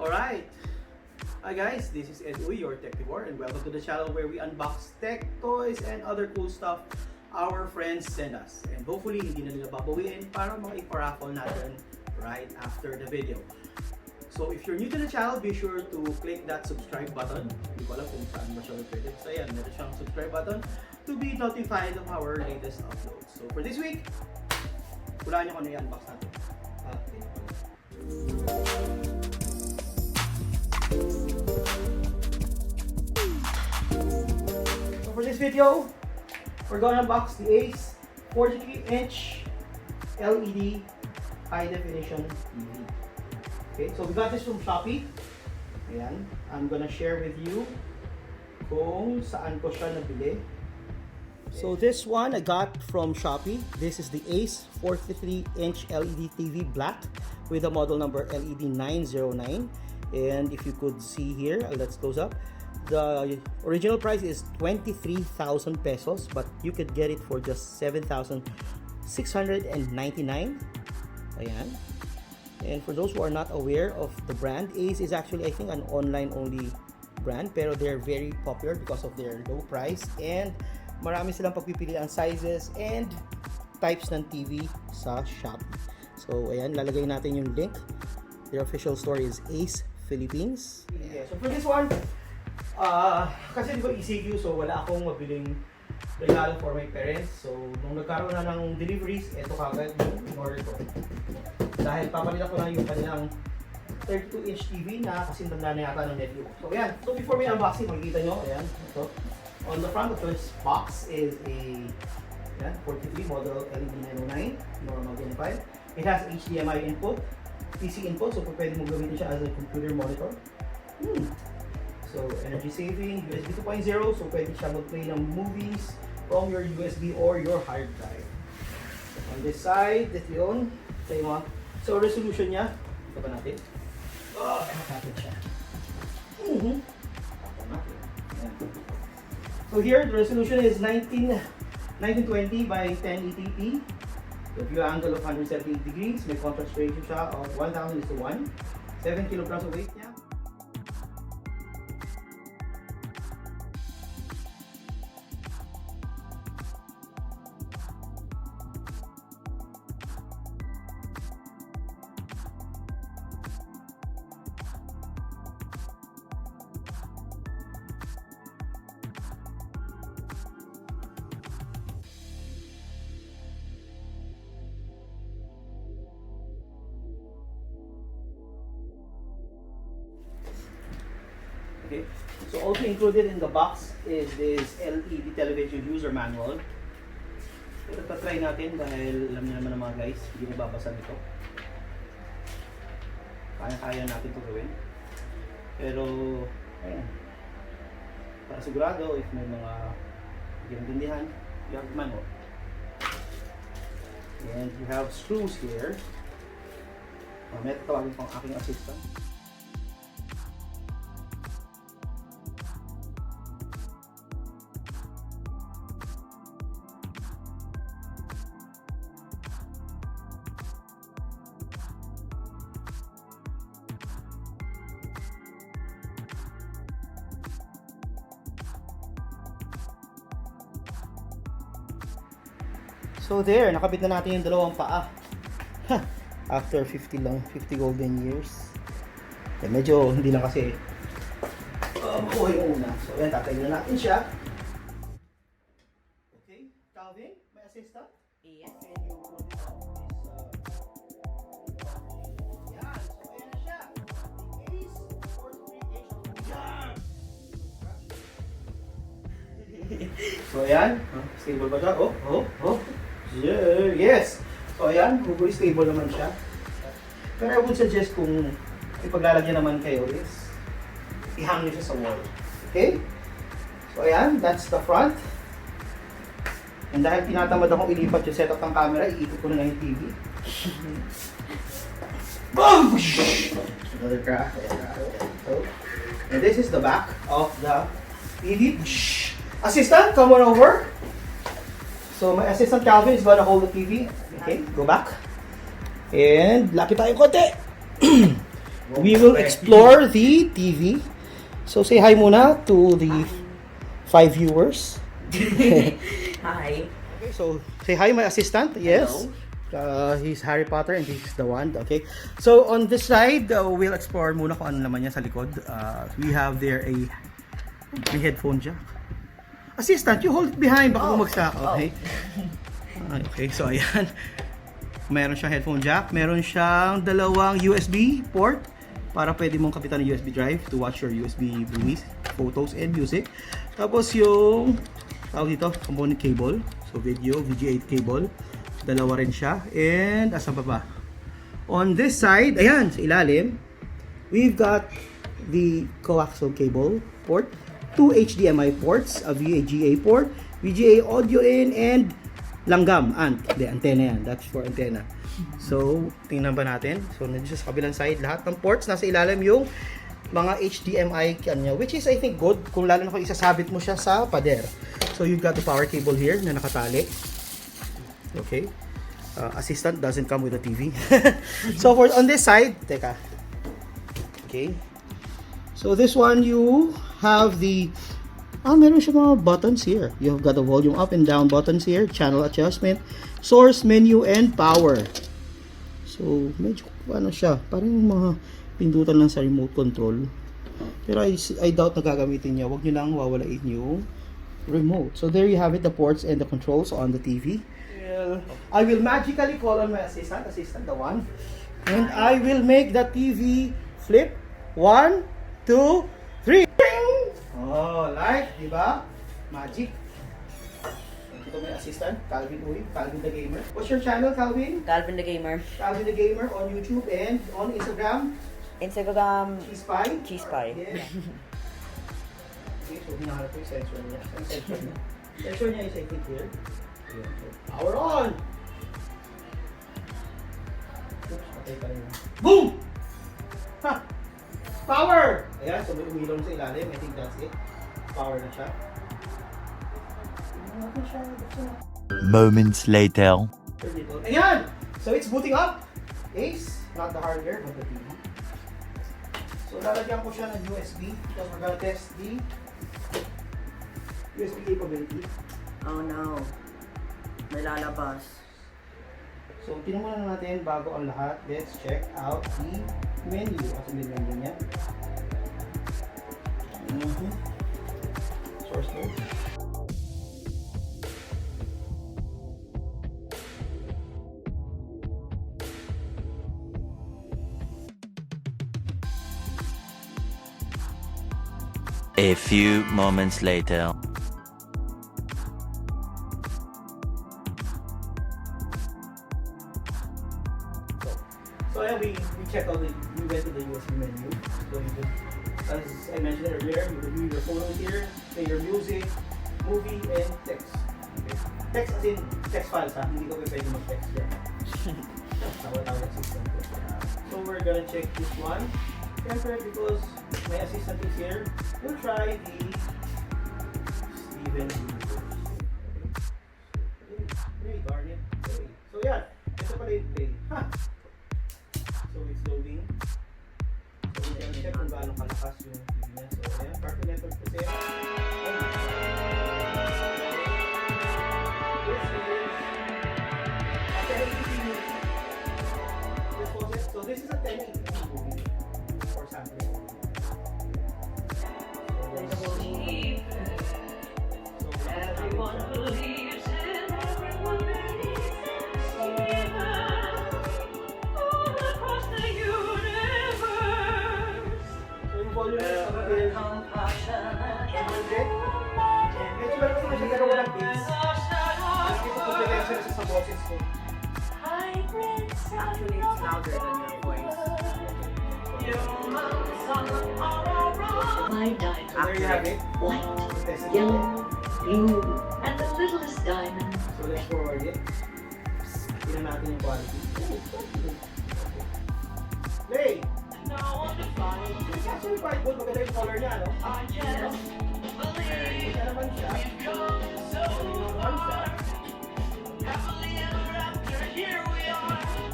Alright. Hi guys, this is Ed Uy, your Tech Devor, and welcome to the channel where we unbox tech, toys, and other cool stuff our friends send us. And hopefully, hindi na nila babawiin para maipa-raffle natin right after the video. So if you're new to the channel, be sure to click that subscribe button. Hindi ko alam kung saan ba siya located. So ayan, meron siyang subscribe button to be notified of our latest uploads. So for this week, hulaan nyo kung ano i-unbox natin. So for this video, we're gonna unbox the Ace 43-inch LED high definition TV. Okay, so we got this from Shopee. Ayan, I'm gonna share with you kung saan ko siya nabili. So this one I got from Shopee. This is the Ace 43-inch LED TV black with the model number LED909. And if you could see here, let's close up. The original price is 23,000 pesos, but you could get it for just 7,699. Ayan. And for those who are not aware of the brand, Ace is actually, I think, an online-only brand, pero they're very popular because of their low price and marami silang pagpipilian sizes and types ng TV sa Shopee. So, ayan, lalagay natin yung link. Their official store is Ace Philippines. Yeah, so for this one, kasi di ba ECQ, so wala akong mabiling regalo for my parents. So, nung nagkaroon na ng deliveries, eto kagad yung in-order ko. Dahil papalitan ko lang yung kanilang 32-inch TV na kasintanda na yata ng nephew. So, ayan. So, before may unboxing, makikita nyo, ayan, ito. On the front of this box is a 43 model LED909, normal Gen 5. It has HDMI input, PC input, so pwede mo gamitin siya as a computer monitor. So, energy saving, USB 2.0, so pwede siya mag-play ng movies from your USB or your hard drive. On this side, ito yun. So, resolution niya, ito ba natin? Nakapit siya. So here, the resolution is 1920 by 1080p. The view angle of 178 degrees. May contrast ratio siya of 1,000:1. 7 kilograms of weight niya. Okay. So also included in the box is this LED television user manual. So try natin dahil alam niyo naman ng mga guys, hindi nababasa nito. Kaya natin ito gawin. Pero, ayan. Para sigurado, if may mga hindi naintindihan, you have the manual. And you have screws here. May tawagin pang aking assistant. So there, nakabit na natin yung dalawang paa. After 50 golden years. Medyo hindi lang kasi makuha yung una. So yan, tatayin na natin siya. Okay, Calvin, may assistant? Yes. Can you put it on this? Yan, so ayan na siya. The Ace 43-inch. Yan! So ayan, stable ba siya? Oh. Yeah, yes! So ayan, hopefully stable naman siya. Pero I would suggest kung ipaglalagyan naman kayo is ihang nyo siya sa wall. Okay? So ayan, that's the front. And dahil tinatamad akong ilipat yung setup ng camera, iikot ko na lang yung TV. Boom! Another crack. And this is the back of the TV. Assistant, come on over. So my assistant Calvin is gonna hold the TV. Okay, go back. And lapit tayo konti. we will explore the TV. So say hi muna to the 5 viewers. Hi. Okay, so say hi my assistant. Yes. Hello. He's Harry Potter and he's the wand. Okay. So on this side, we'll explore muna kung ano naman niya sa likod. We have there a headphone jack. Assistant, you hold it behind baka bumagsak. Okay. Okay, so ayan. Meron siyang headphone jack, meron siyang dalawang USB port para pwede mong kapitan ng USB drive to watch your USB movies, photos and music. Tapos yung tawag dito, component cable. So video, VGA cable. Dalawa rin siya. And asan pa ba? On this side, ayan, sa ilalim, we've got the coaxial cable port, 2 HDMI ports, a VGA port, VGA audio in, and langgam, antenna yan. That's for antenna. So, tingnan ba natin? So, nandiyan sa kabilang side, lahat ng ports, nasa ilalim yung mga HDMI kanya, which is I think good kung lalo na kung isasabit mo siya sa pader. So, you've got the power cable here na nakatali. Okay. Assistant doesn't come with a TV. So for on this side, teka. Okay. So this one you have the meron siya mga buttons here. You've got the volume up and down buttons here, channel adjustment, source, menu, and power. So medyo ano siya, parang mga pindutan lang sa remote control. Pero I doubt na gagamitin niya. Huwag niyo lang wawalain yung remote. So there you have it, the ports and the controls on the TV. I will magically call on my assistant, the one, and I will make the TV flip. 1, 2, 3. Oh, like, diba? Magic. Ito may assistant, Calvin the Gamer. What's your channel, Calvin? Calvin the Gamer. Calvin the Gamer on YouTube and on Instagram. Instagram. Cheese Pie. Cheese Pie. Yeah. Okay, so hinahanap ko yung sensor niya. Sensor niya is I think here. Power on! Oops, patay pa rin. Boom! Ha! Power! Ayan, so may umilaw sa ilalim. I think that's it. Power na siya. Moments later. Ayan! So it's booting up. Ace, not the hardware, but the TV. So lalagyan ko siya ng USB because we're gonna test the USB capability. Oh no. May lalabas. So, tinumuna na natin bago ang lahat. Let's check out the menu. As in, menu niya. Source mode. A few moments later. So yeah, we checked out we went to the USB menu. So you could, as I mentioned earlier, you could view your photos here, play your music, movie, and text. Okay. Text as in text files ha, hindi ko pwede mag-text yan. Tawag system. So we're gonna check this one. Siyempre, because my assistant is here, we'll try the Steven Universe. Okay, darn it. Okay. So yeah, ito pala yung play. Ha! So it's loading. So we're gonna check kung gaano kalakas yung TV niya. So ayan, Cartoon Network kasi. This is so this is a 1080p movie for sampling. Everyone believes in everyone believes in all across the universe. So yung volume is up there. Medyo meron ko na siya pero walang bass. Kasi ito potential siya sa boses ko. Actually, it's louder than your voice. My So diamond, there you have it. white, Testing it. yellow, blue, and the littlest diamond. So let's forward it. Tingnan natin yung quality. Play! It's actually quite good. Maganda yung color niya, no? Ito naman siya. Ito naman siya.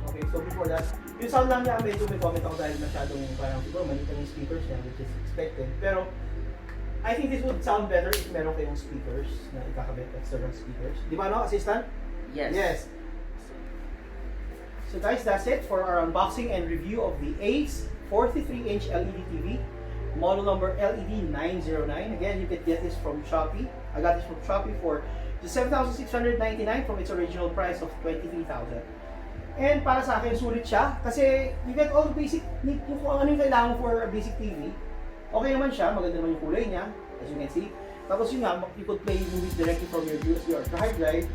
Okay, so before that, Yung sound lang niya, medyo may comment ako dahil masyadong parang siguro maliit yung speakers niya, which is expected. Pero, I think this would sound better if meron kayong speakers na ikakabit, external speakers. Di ba, no, assistant? Yes. Yes. So guys, that's it for our unboxing and review of the Ace 43-inch LED TV, model number LED909. Again, you can get this from Shopee. I got this from Shopee for just $7,699 from its original price of $23,000. And para sa akin, sulit siya kasi you get all the basic, kung ano yung kailangan mo for a basic TV. Okay naman siya, maganda naman yung kulay niya, as you can see. Tapos yun nga, you could play movies directly from your USB or hard drive,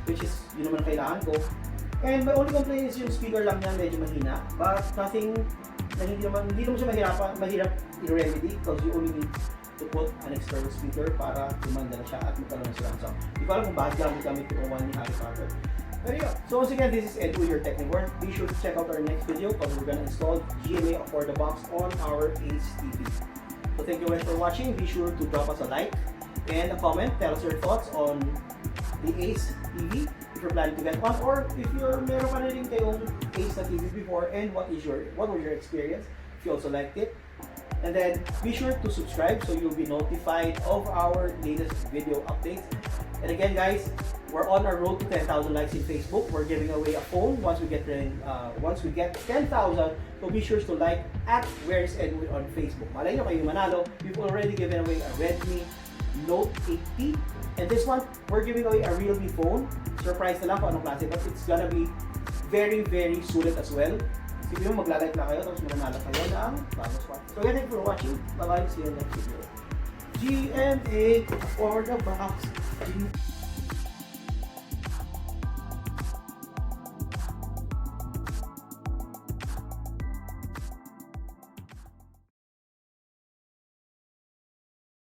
which is yun naman ang kailangan ko. And my only complaint is yung speaker lang niya medyo mahina, but nothing na hindi naman siya mahirap i-remedy because you only need to put an external speaker para gumanda na siya at magkaroon na silang sound. Hindi ko alam kung bakit gamit ko one ni Harry Potter. There you go. So once again, this is Edu, your Tech Network. Be sure to check out our next video because we're gonna install GMA for the box on our Ace TV. So thank you guys for watching. Be sure to drop us a like and a comment. Tell us your thoughts on the Ace TV if you're planning to get one, or if you're meron ka na rin kayong Ace na TV before, and what was your experience if you also liked it. And then be sure to subscribe so you'll be notified of our latest video updates. And again, guys, we're on our road to 10,000 likes in Facebook. We're giving away a phone once we get 10,000. So be sure to like at Where's Edwin on Facebook. Malay nyo kayo manalo. We've already given away a Redmi Note 8T. And this one, we're giving away a Realme phone. Surprise na lang kung anong klase, but it's gonna be very, very sulit as well. Sige mo, maglalike na kayo, tapos mananalo kayo ng bagong spot. So again, thank you for watching. Bye-bye. See you in the next video. GMA for the box.